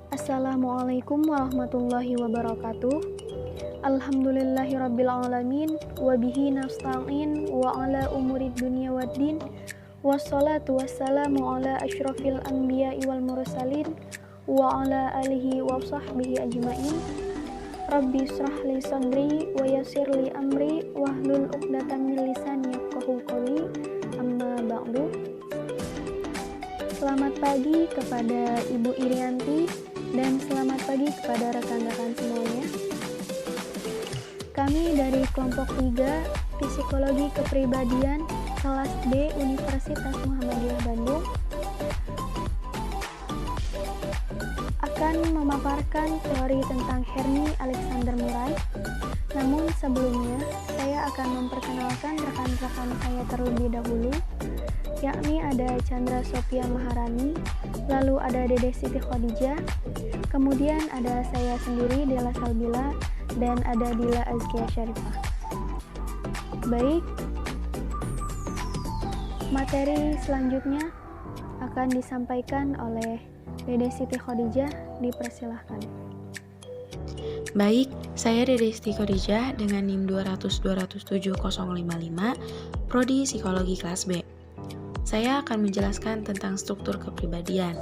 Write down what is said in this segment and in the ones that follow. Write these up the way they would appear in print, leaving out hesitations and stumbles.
Assalamualaikum warahmatullahi wabarakatuh. Alhamdulillahirrabbilalamin. Wabihi nasta'in wa ala umurid dunia waddin. Wassalatu wassalamu ala ashrafil anbiya'i wal mursalin wa ala alihi wa sahbihi ajma'in. Rabbi israh li sadri wa yassir li amri wahlul 'uqdatam min lisani yafqahu qawli. Amma ba'du. Selamat pagi kepada Ibu Irianti dan selamat pagi kepada rekan-rekan semuanya. Kami dari kelompok 3 Psikologi Kepribadian kelas B Universitas Muhammadiyah Bandung akan memaparkan teori tentang Henry Alexander Murray. Namun sebelumnya saya akan memperkenalkan rekan-rekan saya terlebih dahulu, yakni ada Chandra Sophia Maharani, lalu ada Dede Siti Khadijah, kemudian ada saya sendiri Dela Salbila, dan ada Dila Azkia Syarifah. Baik, materi selanjutnya akan disampaikan oleh Dede Siti Khadijah, dipersilahkan. Baik, saya Dede Siti Khadijah dengan NIM 200207055, Prodi Psikologi kelas B. Saya akan menjelaskan tentang struktur kepribadian.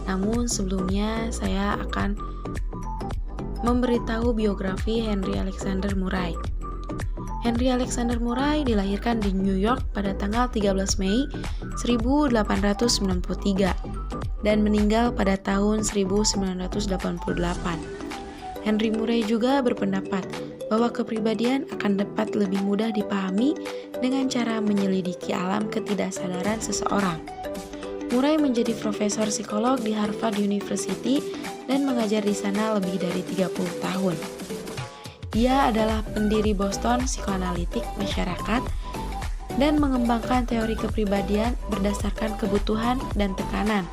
Namun sebelumnya saya akan memberitahu biografi Henry Alexander Murray. Henry Alexander Murray dilahirkan di New York pada tanggal 13 Mei 1893 dan meninggal pada tahun 1988. Henry Murray juga berpendapat bahwa kepribadian akan dapat lebih mudah dipahami dengan cara menyelidiki alam ketidaksadaran seseorang. Murray menjadi profesor psikolog di Harvard University dan mengajar di sana lebih dari 30 tahun. Dia adalah pendiri Boston Psychoanalytic Masyarakat dan mengembangkan teori kepribadian berdasarkan kebutuhan dan tekanan.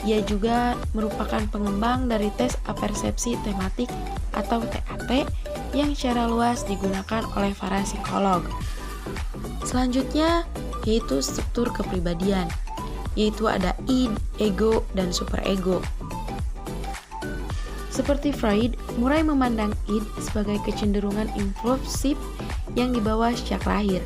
Ia juga merupakan pengembang dari tes apersepsi tematik atau TAT yang secara luas digunakan oleh para psikolog. Selanjutnya yaitu struktur kepribadian, yaitu ada id, ego, dan superego. Seperti Freud, Murray memandang id sebagai kecenderungan impulsif yang dibawa sejak lahir.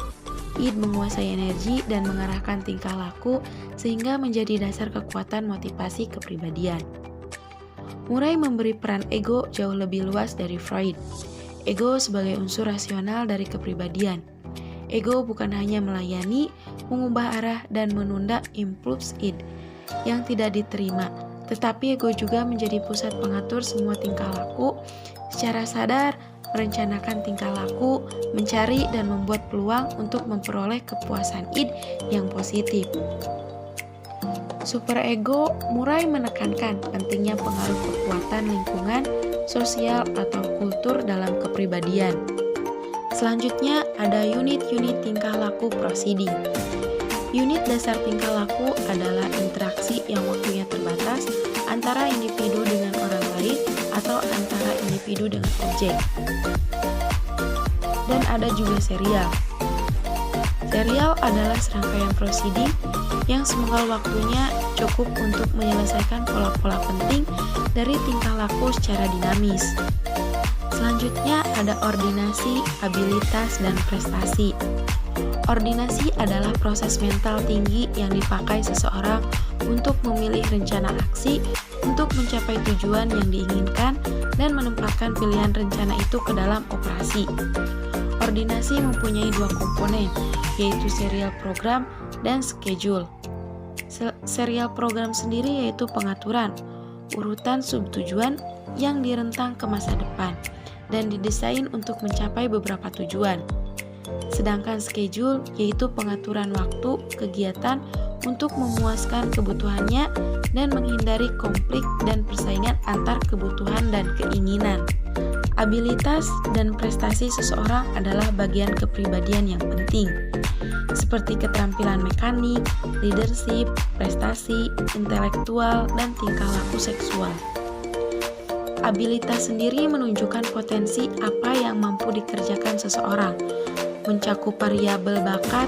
Id menguasai energi dan mengarahkan tingkah laku sehingga menjadi dasar kekuatan motivasi kepribadian. Murray memberi peran ego jauh lebih luas dari Freud. Ego sebagai unsur rasional dari kepribadian. Ego bukan hanya melayani, mengubah arah, dan menunda impuls id yang tidak diterima, tetapi ego juga menjadi pusat pengatur semua tingkah laku secara sadar, merencanakan tingkah laku, mencari dan membuat peluang untuk memperoleh kepuasan id yang positif. Superego, Murray menekankan pentingnya pengaruh kekuatan lingkungan, sosial atau kultur dalam kepribadian. Selanjutnya ada unit-unit tingkah laku proceeding. Unit dasar tingkah laku adalah interaksi yang waktunya terbatas antara individu dengan orang lain atau antara individu dengan objek. Dan ada juga serial. Serial adalah serangkaian proceeding yang semenggal waktunya cukup untuk menyelesaikan pola-pola penting dari tingkah laku secara dinamis. Selanjutnya ada ordinasi, abilitas, dan prestasi. Ordinasi adalah proses mental tinggi yang dipakai seseorang untuk memilih rencana aksi untuk mencapai tujuan yang diinginkan dan menempatkan pilihan rencana itu ke dalam operasi. Ordinasi mempunyai dua komponen, yaitu serial program dan schedule. Serial program sendiri yaitu pengaturan, urutan subtujuan yang direntang ke masa depan dan didesain untuk mencapai beberapa tujuan. Sedangkan schedule yaitu pengaturan waktu kegiatan untuk memuaskan kebutuhannya dan menghindari konflik dan persaingan antar kebutuhan dan keinginan. Abilitas dan prestasi seseorang adalah bagian kepribadian yang penting, seperti keterampilan mekanik, leadership, prestasi, intelektual, dan tingkah laku seksual. Abilitas sendiri menunjukkan potensi apa yang mampu dikerjakan seseorang, mencakup variabel bakat,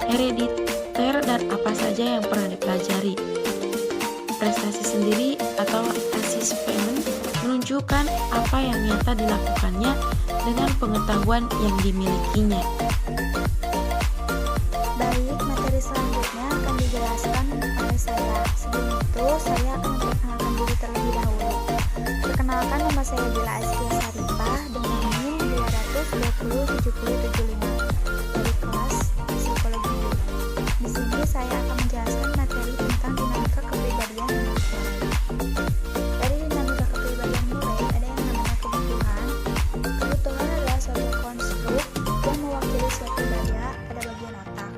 herediter, dan apa saja yang pernah dipelajari. Prestasi sendiri atau experiment menunjukkan apa yang nyata dilakukannya dengan pengetahuan yang dimilikinya. Baik, materi selanjutnya akan dijelaskan oleh saya. Sebelum itu, saya akan memperkenalkan diri terlebih dahulu. Perkenalkan, nama saya Bila Azkia Saripah dengan NIM 2207075 dari kelas Psikologi B. Di sini saya akan menjelaskan materi tentang dinamika kepribadian menurut Murray. Dari dinamika kepribadian Murray ada yang namanya kebutuhan. Kebutuhan adalah suatu konstruk yang mewakili suatu daya pada bagian otak.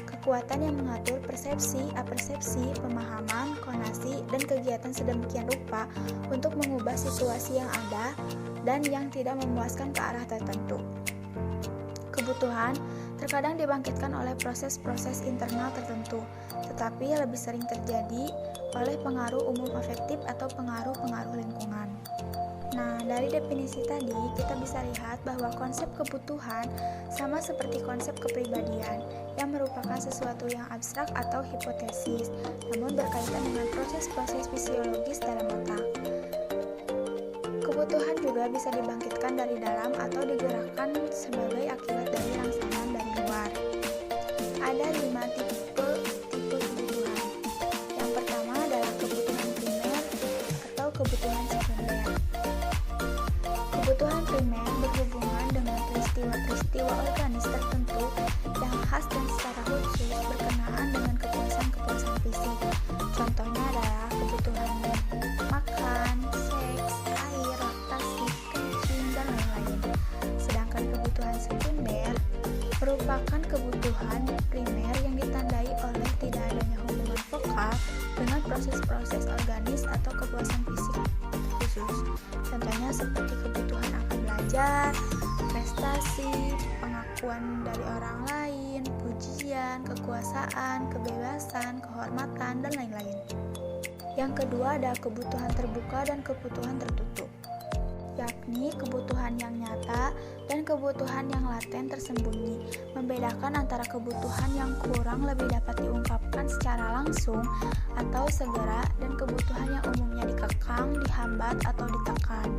Kekuatan yang mengatur persepsi, apersepsi, pemahaman, konasi, dan kegiatan sedemikian rupa untuk mengubah situasi yang ada dan yang tidak memuaskan ke arah tertentu. Kebutuhan terkadang dibangkitkan oleh proses-proses internal tertentu, tetapi lebih sering terjadi oleh pengaruh umum afektif atau pengaruh-pengaruh lingkungan. Nah, dari definisi tadi kita bisa lihat bahwa konsep kebutuhan sama seperti konsep kepribadian yang merupakan sesuatu yang abstrak atau hipotesis, namun berkaitan dengan proses-proses fisiologis dalam otak. Kebutuhan juga bisa dibangkitkan dari dalam atau digerakkan sebagai akibat dari rangsangan dari luar. Ada 5 tipe kebutuhan. Yang pertama adalah kebutuhan primer atau kebutuhan sekunder. Kebutuhan primer berhubungan dengan peristiwa-peristiwa organis tertentu yang khas dan secara khusus berkenaan dengan kepuasan-kepuasan fisik. Contohnya adalah kebutuhan makan, seks, air, laktasi, kencing, dan lain-lain. Sedangkan kebutuhan sekunder merupakan kebutuhan primer yang ditandai oleh tidak adanya hubungan vokal dengan proses-proses organis atau kepuasan fisik khusus. Contohnya seperti kebutuhan akan belajar, prestasi, pengakuan dari orang lain, pujian, kekuasaan, kebebasan, kehormatan, dan lain-lain. Yang kedua ada kebutuhan terbuka dan kebutuhan tertutup, yakni kebutuhan yang nyata dan kebutuhan yang laten tersembunyi. Membedakan antara kebutuhan yang kurang lebih dapat diungkapkan secara langsung atau segera dan kebutuhan yang umumnya dikekang, dihambat, atau ditekan.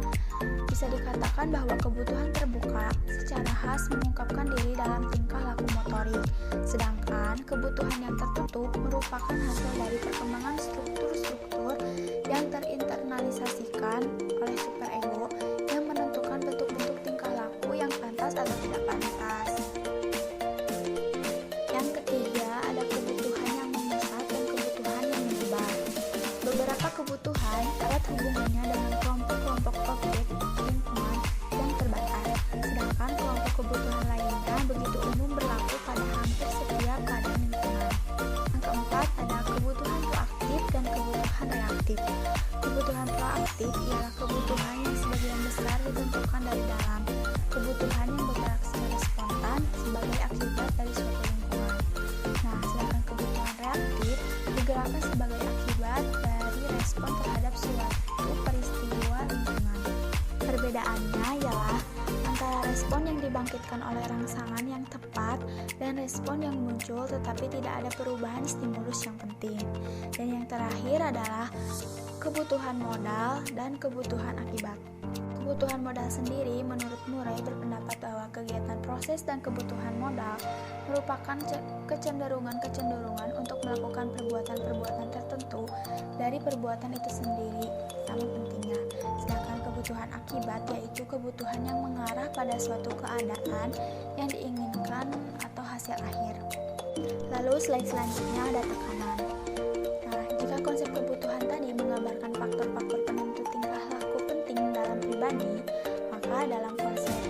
Bisa dikatakan bahwa kebutuhan terbuka secara khas mengungkapkan diri dalam tingkah laku motorik, sedangkan kebutuhan yang tertutup merupakan hasil dari perkembangan struktur-struktur yang terinternalisasikan oleh superego yang menentukan bentuk-bentuk tingkah laku yang pantas atau tidak pantas. Yang ketiga ada kebutuhan yang memusat dan kebutuhan yang menyebar. Beberapa kebutuhan erat hubungannya dengan kelompok-kelompok objek lingkungan yang terbatas, sedangkan kelompok kebutuhan lainnya begitu umum berlaku pada hampir setiap keadaan lingkungan. Yang keempat ada kebutuhan proaktif dan kebutuhan reaktif. Kebutuhan proaktif ialah kebutuhan yang sebagian besar ditentukan dari dalam, kebutuhan yang bergerak secara spontan sebagai akibat dari suatu lingkungan. Nah, sedangkan kebutuhan reaktif digerakkan sebagai akibat dari respon terhadap suatu peristiwa lingkungan. Perbedaannya ialah antara respon yang dibangkitkan oleh rangsangan yang tepat dan respon yang muncul tetapi tidak ada perubahan stimulus yang penting. Dan yang terakhir adalah kebutuhan modal dan kebutuhan akibat. Kebutuhan modal sendiri menurut Murray berpendapat bahwa kegiatan proses dan kebutuhan modal merupakan kecenderungan-kecenderungan untuk melakukan perbuatan-perbuatan tertentu dari perbuatan itu sendiri sama pentingnya. Sedangkan kebutuhan akibat yaitu kebutuhan yang mengarah pada suatu keadaan yang diinginkan atau hasil akhir. Lalu slide selanjutnya ada tekanan. Nah, jika konsep kebutuhan tadi menggambarkan faktor-faktor penentu tingkah laku penting dalam pribadi, maka dalam konsep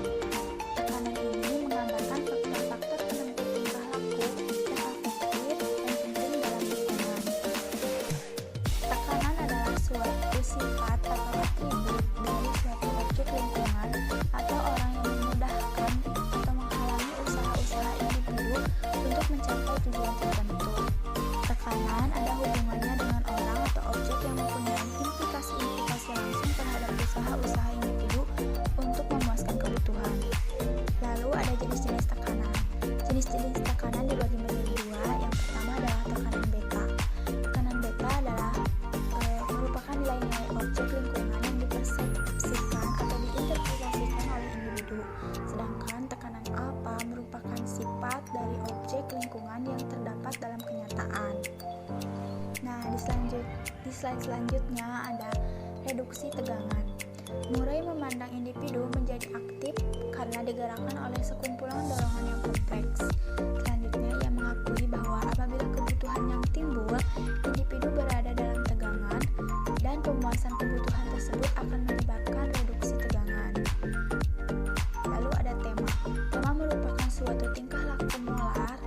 tekanan ini menggambarkan faktor-faktor penentu tingkah laku yang afektif dan penting dalam lingkungan. Tekanan adalah suatu sifat atau atribut dari suatu objek lingkungan atau orang yang memudahkan atau menghalangi usaha-usaha individu untuk mencapai tujuan tertentu. Tekanan slide selanjutnya ada reduksi tegangan. Murray memandang individu menjadi aktif karena digerakkan oleh sekumpulan dorongan yang kompleks. Selanjutnya, ia mengakui bahwa apabila kebutuhan yang timbul, individu berada dalam tegangan, dan pemuasan kebutuhan tersebut akan menyebabkan reduksi tegangan. Lalu ada tema. Tema merupakan suatu tingkah laku molar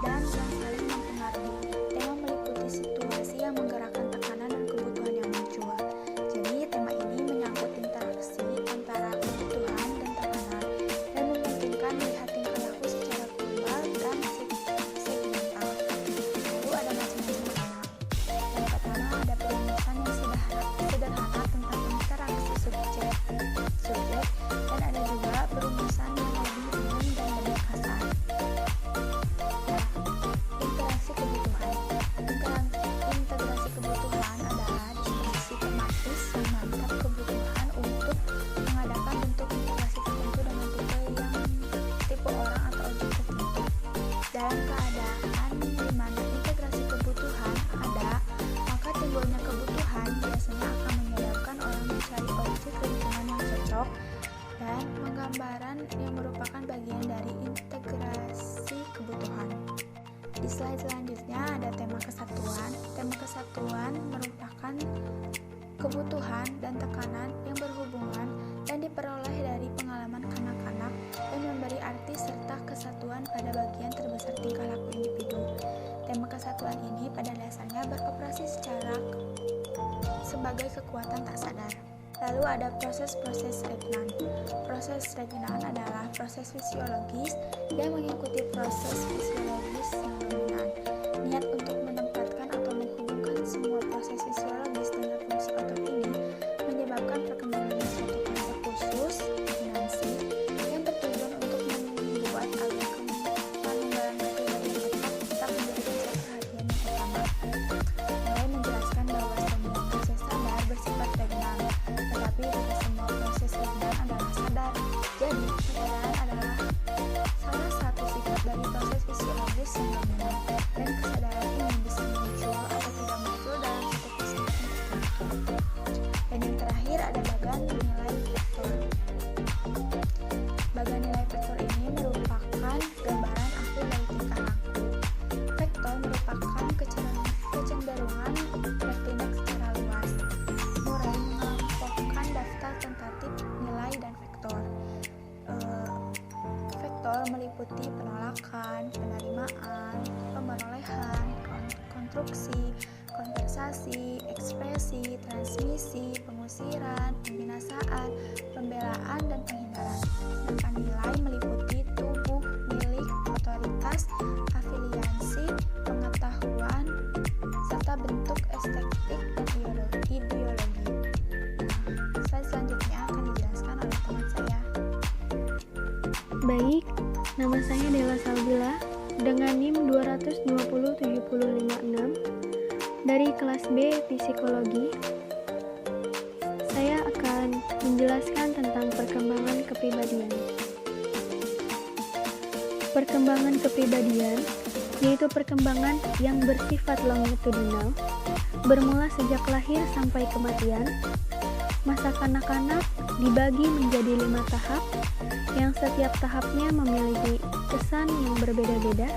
dan yang saling mempengaruhi. Tema meliputi situasi yang menggerakkan tekanan dan kebutuhan yang muncul. Jadi, tema ini menyangkut interaksi antara kebutuhan dan tekanan dan memungkinkan melihat tingkah laku secara global dan segmental. Lalu ada macam-macam tema. Yang pertama ada perumusan yang sederhana tentang interaksi subjek, dan ada juga perumusan yang lebih umum dan lebih kasar. Nah, interaksi kebutuhan. Integrasi kebutuhan adalah disposisi tematis yang menangkap kebutuhan untuk mengadakan bentuk integrasi tertentu dengan tipe orang atau objek tertentu. Dalam keadaan di mana integrasi kebutuhan ada, maka timbulnya kebutuhan biasanya akan menyebabkan orang mencari objek lingkungan yang cocok dan penggambaran yang merupakan bagian dari integrasi kebutuhan. Di slide selanjutnya ada tema kesatuan. Tema kesatuan merupakan kebutuhan dan tekanan yang berhubungan dan diperoleh dari pengalaman kanak-kanak dan memberi arti serta kesatuan pada bagian terbesar tingkah laku individu. Tema kesatuan ini pada dasarnya beroperasi sebagai kekuatan tak sadar. Lalu ada proses-proses regnan. Proses regnan adalah proses fisiologis yang mengikuti proses fisiologis yang dominan. Niat untuk menempatkan atau menghubungkan semua proses fisiologis dengan fungsi otot ini menyebabkan perkembangan suatu konsep khusus, dominansi, yang bertujuan untuk membuat agar pengembangan kepribadian otak tetap menjadi pusat perhatian yang utama. Mulai menjelaskan bahwa semua proses sadar bersifat regnan, tetapi tidak semua proses regnan adalah sadar. Jadi, kesadaran adalah salah satu sifat dari proses fisiologis yang dominan, dan kesadaran ini bisa muncul atau tidak muncul dalam satu kesempatan tertentu. Dan yang terakhir ada bagan nilai vektor. Bagan nilai vektor ini merupakan gambaran akhir dari tingkah laku. Vektor merupakan kecenderungan bertindak secara luas. Murray mengelompokkan daftar tentatif nilai dan vektor. Vektor meliputi penolakan, penerimaan, pemerolehan, konstruksi, konversasi, ekspresi, transmisi, pengusiran, pembinasaan, pembelaan, dan penghindaran. Sedangkan nilai meliputi tubuh, milik, otoritas, afiliasi, pengetahuan, serta bentuk estetik dan ideologi. Slide selanjutnya akan dijelaskan oleh teman saya. Baik, nama saya Dela Salbila dengan NIM 2207056 dari kelas B Psikologi. Saya akan menjelaskan tentang perkembangan kepribadian. Perkembangan kepribadian yaitu perkembangan yang bersifat longitudinal, bermula sejak lahir sampai kematian. Masa kanak-kanak dibagi menjadi 5 tahap, yang setiap tahapnya memiliki kesan yang berbeda-beda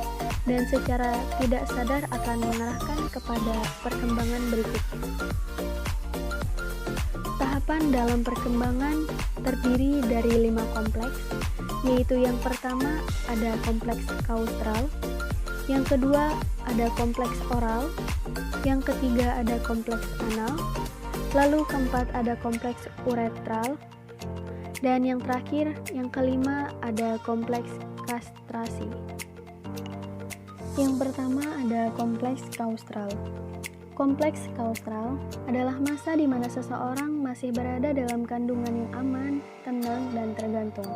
dan secara tidak sadar akan mengarahkan kepada perkembangan berikutnya. Tahapan dalam perkembangan terdiri dari 5 kompleks, yaitu yang pertama ada kompleks kaustral, yang kedua ada kompleks oral, yang ketiga ada kompleks anal, lalu keempat ada kompleks uretral, dan yang terakhir, yang kelima ada kompleks kastrasi. Yang pertama ada kompleks kaustral. Kompleks kaustral adalah masa di mana seseorang masih berada dalam kandungan yang aman, tenang, dan tergantung.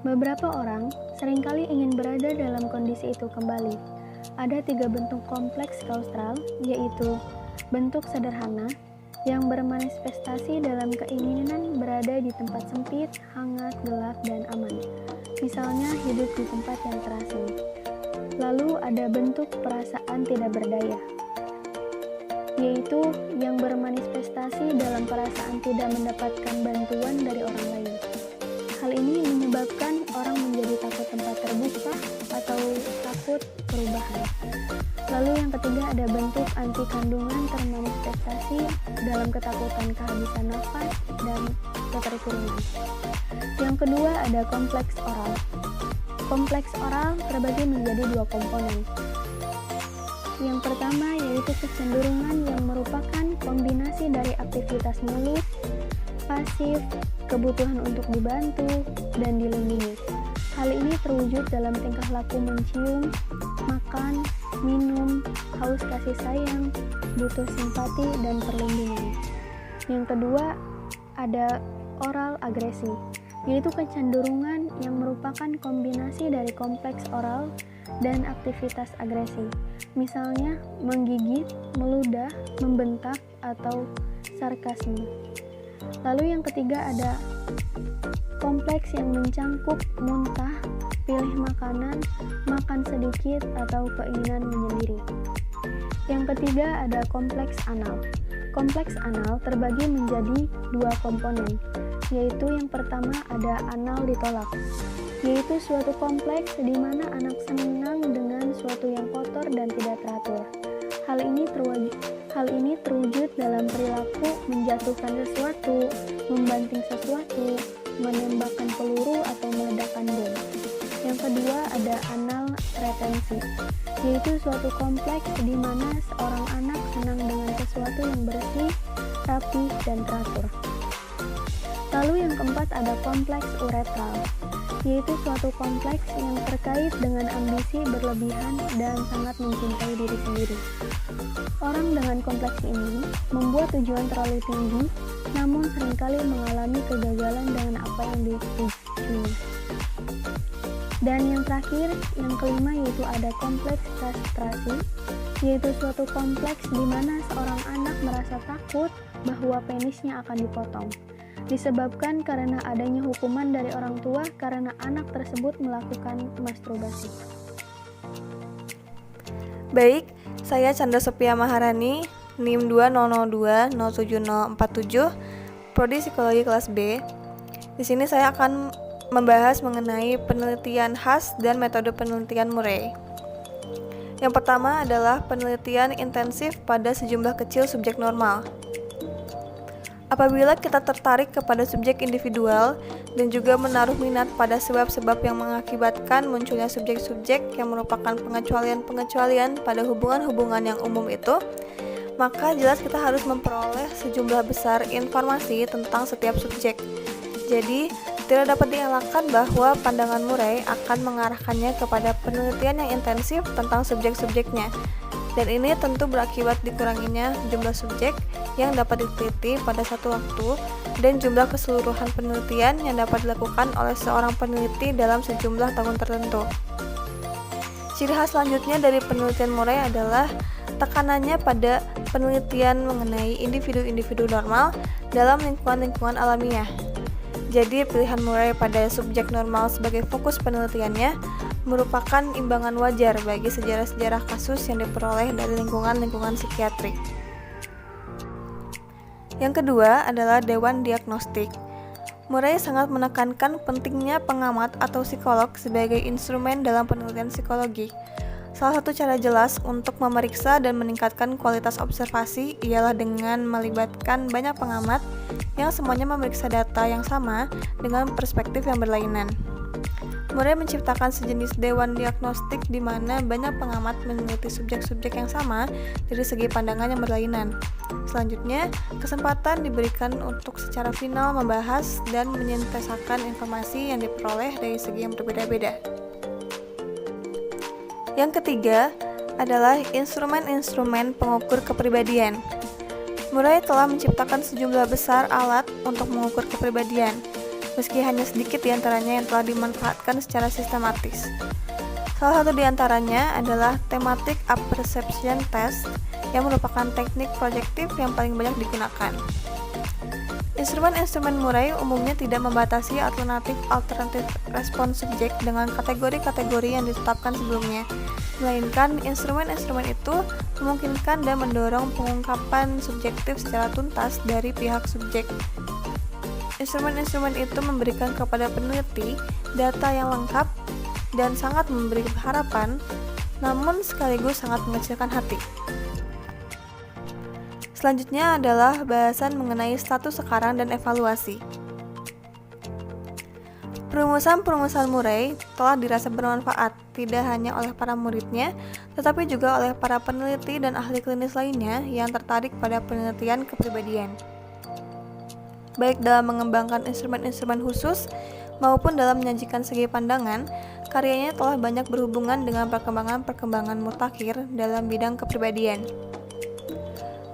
Beberapa orang seringkali ingin berada dalam kondisi itu kembali. Ada 3 bentuk kompleks kaustral, yaitu bentuk sederhana, yang bermanifestasi dalam keinginan berada di tempat sempit, hangat, gelap, dan aman. Misalnya hidup di tempat yang terasing. Lalu ada bentuk perasaan tidak berdaya, yaitu yang bermanifestasi dalam perasaan tidak mendapatkan bantuan dari orang lain. Hal ini menyebabkan orang menjadi takut tempat terbuka atau takut perubahan. Lalu yang ketiga ada bentuk anti kandungan termanifestasi dalam ketakutan kehabisan nafas dan keterturunan. Yang kedua ada kompleks oral. Kompleks oral terbagi menjadi dua komponen. Yang pertama yaitu kecenderungan yang merupakan kombinasi dari aktivitas mulus, pasif, kebutuhan untuk dibantu, dan dilindungi. Hal ini terwujud dalam tingkah laku mencium, makan, minum, haus kasih sayang, butuh simpati, dan perlindungan. Yang kedua ada oral agresi, yaitu kecenderungan yang merupakan kombinasi dari kompleks oral dan aktivitas agresi, misalnya menggigit, meludah, membentak, atau sarkasme. Lalu yang ketiga ada kompleks yang mencangkup muntah, pilih makanan, makan sedikit, atau keinginan menyendiri. Yang ketiga ada kompleks anal. Kompleks anal terbagi menjadi dua komponen, yaitu yang pertama ada anal ditolak, yaitu suatu kompleks di mana anak senang dengan suatu yang kotor dan tidak teratur. Hal ini terwujud dalam perilaku menjatuhkan sesuatu, membanting sesuatu, menembakkan peluru, atau meledakkan bom. Yang kedua ada anal retensi, yaitu suatu kompleks di mana seorang anak senang dengan sesuatu yang bersih, rapi, dan teratur. Lalu yang keempat ada kompleks uretral, yaitu suatu kompleks yang terkait dengan ambisi berlebihan dan sangat mencintai diri sendiri. Orang dengan kompleks ini membuat tujuan terlalu tinggi, namun seringkali mengalami kegagalan dengan apa yang dituju. Dan yang terakhir, yang kelima yaitu ada kompleks kastrasi, yaitu suatu kompleks di mana seorang anak merasa takut bahwa penisnya akan dipotong, disebabkan karena adanya hukuman dari orang tua karena anak tersebut melakukan masturbasi. Baik, saya Chandra Sophia Maharani, NIM 200207047, Prodi Psikologi kelas B. Di sini saya akan membahas mengenai penelitian khas dan metode penelitian Murray. Yang pertama adalah penelitian intensif pada sejumlah kecil subjek normal. Apabila kita tertarik kepada subjek individual dan juga menaruh minat pada sebab-sebab yang mengakibatkan munculnya subjek-subjek yang merupakan pengecualian-pengecualian pada hubungan-hubungan yang umum itu, maka jelas kita harus memperoleh sejumlah besar informasi tentang setiap subjek. Jadi, tidak dapat dielakkan bahwa pandangan Murray akan mengarahkannya kepada penelitian yang intensif tentang subjek-subjeknya. Dan ini tentu berakibat dikuranginya jumlah subjek yang dapat diteliti pada satu waktu dan jumlah keseluruhan penelitian yang dapat dilakukan oleh seorang peneliti dalam sejumlah tahun tertentu. Ciri khas selanjutnya dari penelitian Murray adalah tekanannya pada penelitian mengenai individu-individu normal dalam lingkungan-lingkungan alamiah. Jadi pilihan Murray pada subjek normal sebagai fokus penelitiannya merupakan imbangan wajar bagi sejarah-sejarah kasus yang diperoleh dari lingkungan-lingkungan psikiatrik. Yang kedua adalah dewan diagnostik. Murray sangat menekankan pentingnya pengamat atau psikolog sebagai instrumen dalam penelitian psikologi. Salah satu cara jelas untuk memeriksa dan meningkatkan kualitas observasi ialah dengan melibatkan banyak pengamat yang semuanya memeriksa data yang sama dengan perspektif yang berlainan. Murray menciptakan sejenis dewan diagnostik di mana banyak pengamat meneliti subjek-subjek yang sama dari segi pandangan yang berlainan. Selanjutnya, kesempatan diberikan untuk secara final membahas dan menyintesakan informasi yang diperoleh dari segi yang berbeda-beda. Yang ketiga adalah instrumen-instrumen pengukur kepribadian. Murray telah menciptakan sejumlah besar alat untuk mengukur kepribadian, meski hanya sedikit diantaranya yang telah dimanfaatkan secara sistematis. Salah satu diantaranya adalah Thematic Apperception Test, yang merupakan teknik projektif yang paling banyak digunakan. Instrumen-instrumen Murray umumnya tidak membatasi alternatif respons subjek dengan kategori-kategori yang ditetapkan sebelumnya. melainkan instrumen-instrumen itu memungkinkan dan mendorong pengungkapan subjektif secara tuntas dari pihak subjek. Instrumen-instrumen itu memberikan kepada peneliti data yang lengkap dan sangat memberi harapan, namun sekaligus sangat mengecilkan hati. Selanjutnya adalah bahasan mengenai status sekarang dan evaluasi. Perumusan-perumusan Murray telah dirasa bermanfaat tidak hanya oleh para muridnya, tetapi juga oleh para peneliti dan ahli klinis lainnya yang tertarik pada penelitian kepribadian. Baik dalam mengembangkan instrumen-instrumen khusus maupun dalam menyajikan segi pandangan, karyanya telah banyak berhubungan dengan perkembangan-perkembangan mutakhir dalam bidang kepribadian.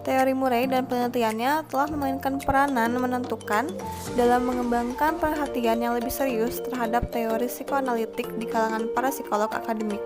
Teori Murray dan penelitiannya telah memainkan peranan menentukan dalam mengembangkan perhatian yang lebih serius terhadap teori psikoanalitik di kalangan para psikolog akademik.